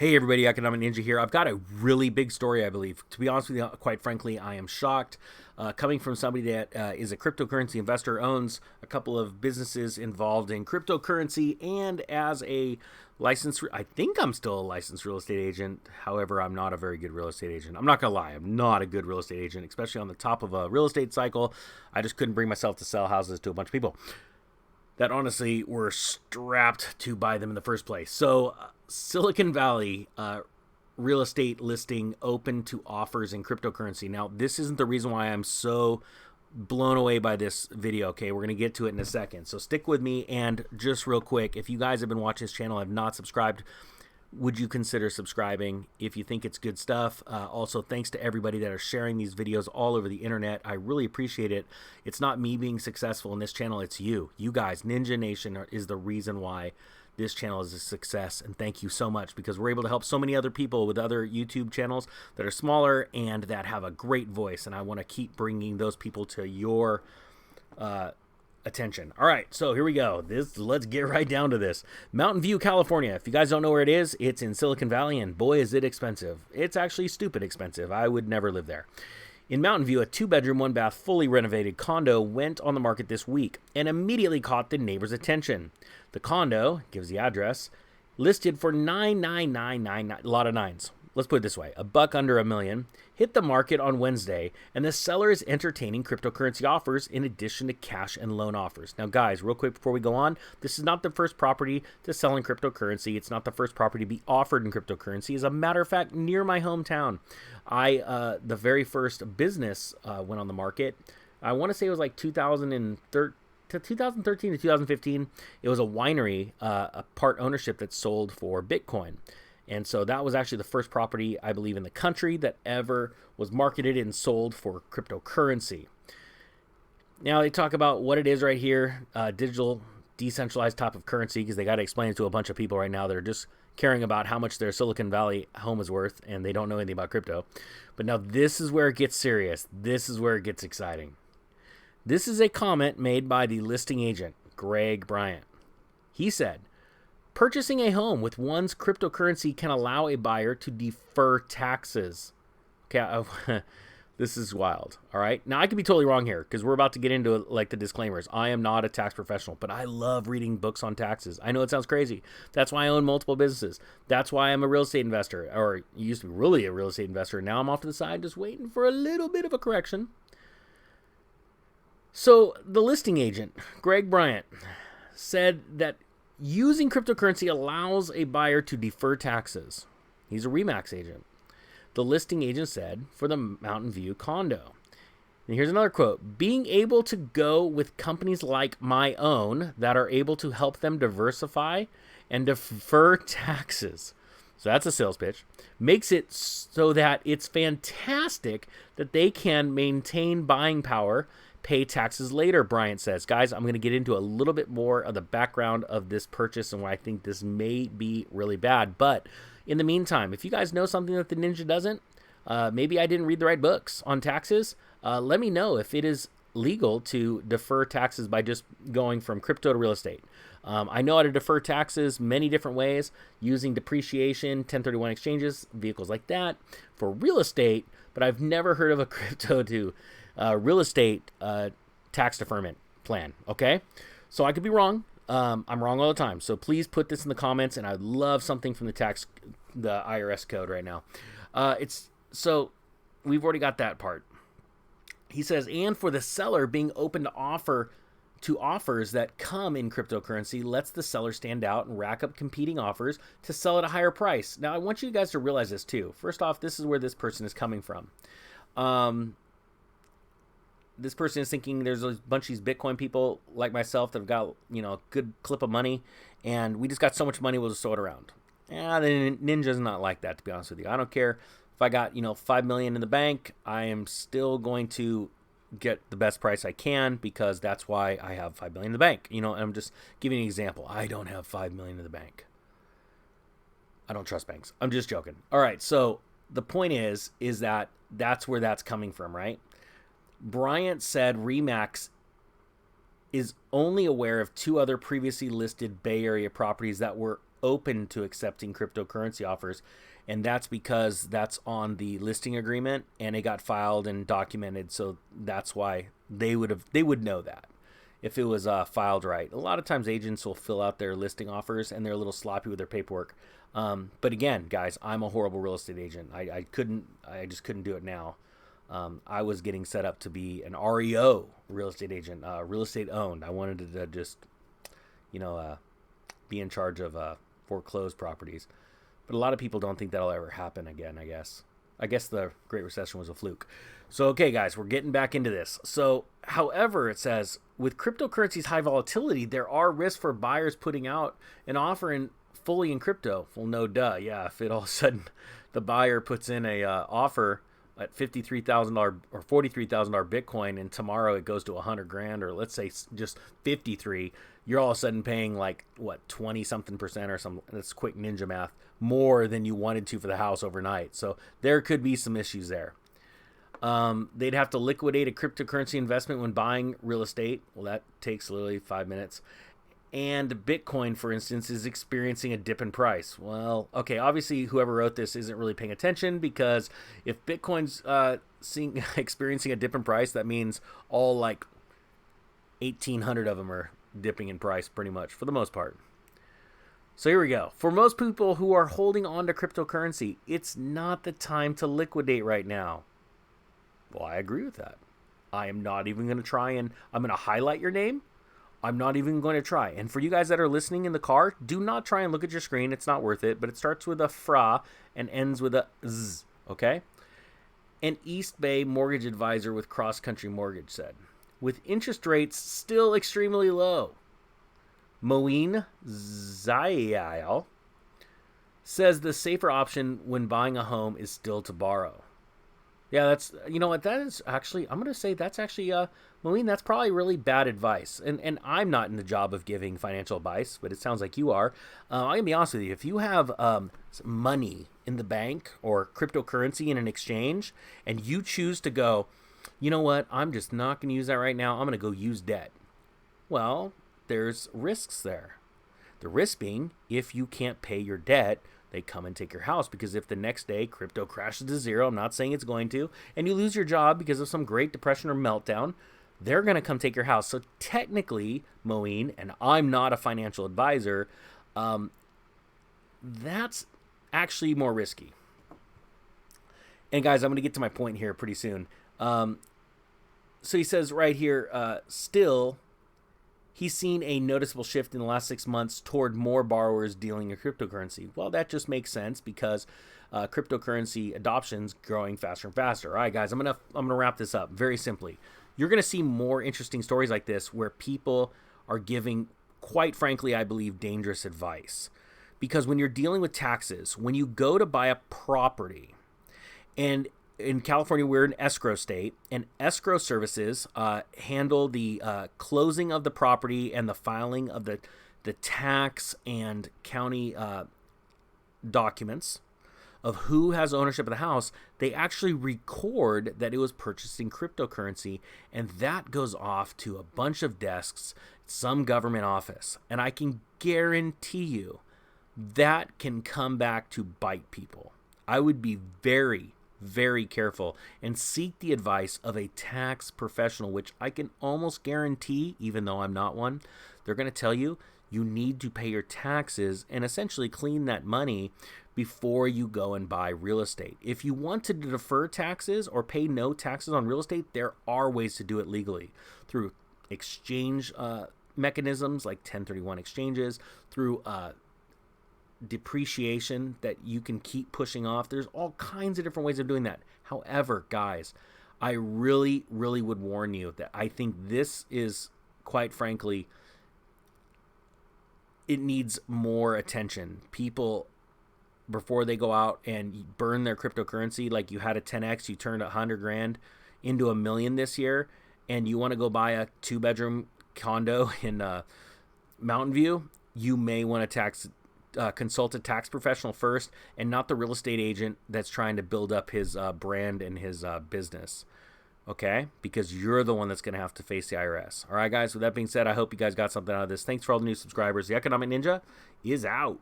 Hey everybody, Economic Ninja here. I've got a really big story, I believe. To be honest with you, quite frankly, I am shocked. Coming from somebody that is a cryptocurrency investor, owns a couple of businesses involved in cryptocurrency, and as a licensed, I think I'm still a licensed real estate agent. However, I'm not a very good real estate agent. I'm not gonna lie, I'm not a good real estate agent, especially on the top of a real estate cycle. I just couldn't bring myself to sell houses to a bunch of people that honestly were strapped to buy them in the first place. So Silicon Valley real estate listing open to offers in cryptocurrency. Now, this isn't the reason why I'm so blown away by this video, okay? We're going to get to it in a second. So stick with me, and just real quick, if you guys have been watching this channel and have not subscribed, would you consider subscribing if you think it's good stuff? Also, thanks to everybody that are sharing these videos all over the internet. I really appreciate it. It's not me being successful in this channel, it's you. You guys, Ninja Nation is the reason why this channel is a success, and thank you so much, because we're able to help so many other people with other YouTube channels that are smaller and that have a great voice, and I want to keep bringing those people to your attention. All right, so here we go. Let's get right down to this. Mountain View, California. If you guys don't know where it is, it's in Silicon Valley, and boy, is it expensive. It's actually stupid expensive. I would never live there. In Mountain View, a 2-bedroom, 1-bath, fully renovated condo went on the market this week and immediately caught the neighbor's attention. The condo, gives the address, listed for $99999, a lot of nines. Let's put it this way, $1 under $1 million, hit the market on Wednesday, and the seller is entertaining cryptocurrency offers in addition to cash and loan offers. Now, guys, real quick before we go on, this is not the first property to sell in cryptocurrency. It's not the first property to be offered in cryptocurrency. As a matter of fact, near my hometown, the very first business went on the market. I want to say it was like 2013 to 2015. It was a winery, a part ownership that sold for Bitcoin. And so that was actually the first property, I believe, in the country that ever was marketed and sold for cryptocurrency. Now they talk about what it is right here, digital, decentralized type of currency, because they got to explain it to a bunch of people right now that are just caring about how much their Silicon Valley home is worth, and they don't know anything about crypto. But now this is where it gets serious. This is where it gets exciting. This is a comment made by the listing agent, Greg Bryant. He said, purchasing a home with one's cryptocurrency can allow a buyer to defer taxes. Okay, this is wild. All right. Now, I could be totally wrong here because we're about to get into like the disclaimers. I am not a tax professional, but I love reading books on taxes. I know it sounds crazy. That's why I own multiple businesses. That's why I'm a real estate investor, or used to be really a real estate investor. Now I'm off to the side just waiting for a little bit of a correction. So the listing agent, Greg Bryant, said that using cryptocurrency allows a buyer to defer taxes. He's a RE/MAX agent. The listing agent said for the Mountain View condo. And here's another quote. Being able to go with companies like my own that are able to help them diversify and defer taxes. So that's a sales pitch. Makes it so that it's fantastic that they can maintain buying power, pay taxes later, Bryant says. Guys, I'm going to get into a little bit more of the background of this purchase and why I think this may be really bad. But in the meantime, if you guys know something that the Ninja doesn't, maybe I didn't read the right books on taxes, let me know if it is legal to defer taxes by just going from crypto to real estate. I know how to defer taxes many different ways, using depreciation, 1031 exchanges, vehicles like that for real estate, but I've never heard of a crypto to real estate tax deferment plan. Okay, so I could be wrong. I'm wrong all the time. So please put this in the comments, and I'd love something from the IRS code right now. So we've already got that part. He says, and for the seller, being open to offers that come in cryptocurrency lets the seller stand out and rack up competing offers to sell at a higher price. Now, I want you guys to realize this too. First off, this is where this person is coming from. This person is thinking there's a bunch of these Bitcoin people like myself that have got, a good clip of money, and we just got so much money, we'll just throw it around. The Ninja's not like that, to be honest with you. I don't care if I got, $5 million in the bank. I am still going to get the best price I can, because that's why I have $5 million in the bank. I'm just giving you an example. I don't have $5 million in the bank. I don't trust banks. I'm just joking. All right. So the point is that that's where that's coming from, right? Bryant said RE/MAX is only aware of 2 other previously listed Bay Area properties that were open to accepting cryptocurrency offers, and that's because that's on the listing agreement and it got filed and documented, so that's why they would know that if it was filed right. A lot of times agents will fill out their listing offers and they're a little sloppy with their paperwork. But again, guys, I'm a horrible real estate agent. I just couldn't do it now. I was getting set up to be an REO real estate agent, real estate owned. I wanted to just, be in charge of foreclosed properties. But a lot of people don't think that'll ever happen again, I guess. I guess the Great Recession was a fluke. So, okay, guys, we're getting back into this. So, however, it says, with cryptocurrency's high volatility, there are risks for buyers putting out an offer fully in crypto. Well, no duh. Yeah, if all of a sudden the buyer puts in a offer at $53,000 or $43,000 Bitcoin, and tomorrow it goes to $100,000, or let's say just 53, you're all of a sudden paying like 20 something percent or something. That's quick ninja math, more than you wanted to for the house overnight. So there could be some issues there. They'd have to liquidate a cryptocurrency investment when buying real estate. Well, that takes literally 5 minutes. And Bitcoin, for instance, is experiencing a dip in price. Well, okay, obviously whoever wrote this isn't really paying attention, because if Bitcoin's experiencing a dip in price, that means all like 1,800 of them are dipping in price pretty much for the most part. So here we go. For most people who are holding on to cryptocurrency, it's not the time to liquidate right now. Well, I agree with that. I am not even going to try and I'm going to highlight your name. I'm not even going to try. And for you guys that are listening in the car, do not try and look at your screen. It's not worth it. But it starts with a fra and ends with a z. Okay? An East Bay mortgage advisor with Cross Country Mortgage said, with interest rates still extremely low, Moeen Zayal says the safer option when buying a home is still to borrow. Yeah, that's, you know what, that is actually, I'm going to say that's actually, Moeen, that's probably really bad advice. And I'm not in the job of giving financial advice, but it sounds like you are. I'm going to be honest with you. If you have money in the bank or cryptocurrency in an exchange, and you choose to go, you know what, I'm just not going to use that right now, I'm going to go use debt. Well, there's risks there. The risk being, if you can't pay your debt, they come and take your house, because if the next day crypto crashes to zero, I'm not saying it's going to, and you lose your job because of some Great Depression or meltdown, they're going to come take your house. So technically, Moeen, and I'm not a financial advisor, that's actually more risky. And guys, I'm going to get to my point here pretty soon. So he says right here, still, he's seen a noticeable shift in the last 6 months toward more borrowers dealing in cryptocurrency. Well, that just makes sense, because cryptocurrency adoption's growing faster and faster. All right, guys, I'm gonna wrap this up very simply. You're gonna see more interesting stories like this where people are giving, quite frankly, I believe, dangerous advice. Because when you're dealing with taxes, when you go to buy a property, and in California, we're an escrow state, and escrow services handle the closing of the property and the filing of the tax and county documents of who has ownership of the house. They actually record that it was purchased in cryptocurrency, and that goes off to a bunch of desks, some government office. And I can guarantee you that can come back to bite people. I would be very, very careful and seek the advice of a tax professional, which I can almost guarantee, even though I'm not one, they're going to tell you you need to pay your taxes and essentially clean that money before you go and buy real estate. If you want to defer taxes or pay no taxes on real estate, there are ways to do it legally through exchange mechanisms like 1031 exchanges, through depreciation that you can keep pushing off. There's all kinds of different ways of doing that. However, guys, I really, really would warn you that I think this is, quite frankly, it needs more attention. People, before they go out and burn their cryptocurrency, like you had a 10x, you turned $100,000 into $1 million this year, and you want to go buy a 2-bedroom condo in Mountain View, you may want to consult a tax professional first, and not the real estate agent that's trying to build up his brand and his business. Okay? Because you're the one that's going to have to face the IRS. All right, guys, with that being said, I hope you guys got something out of this. Thanks for all the new subscribers. The Economic Ninja is out.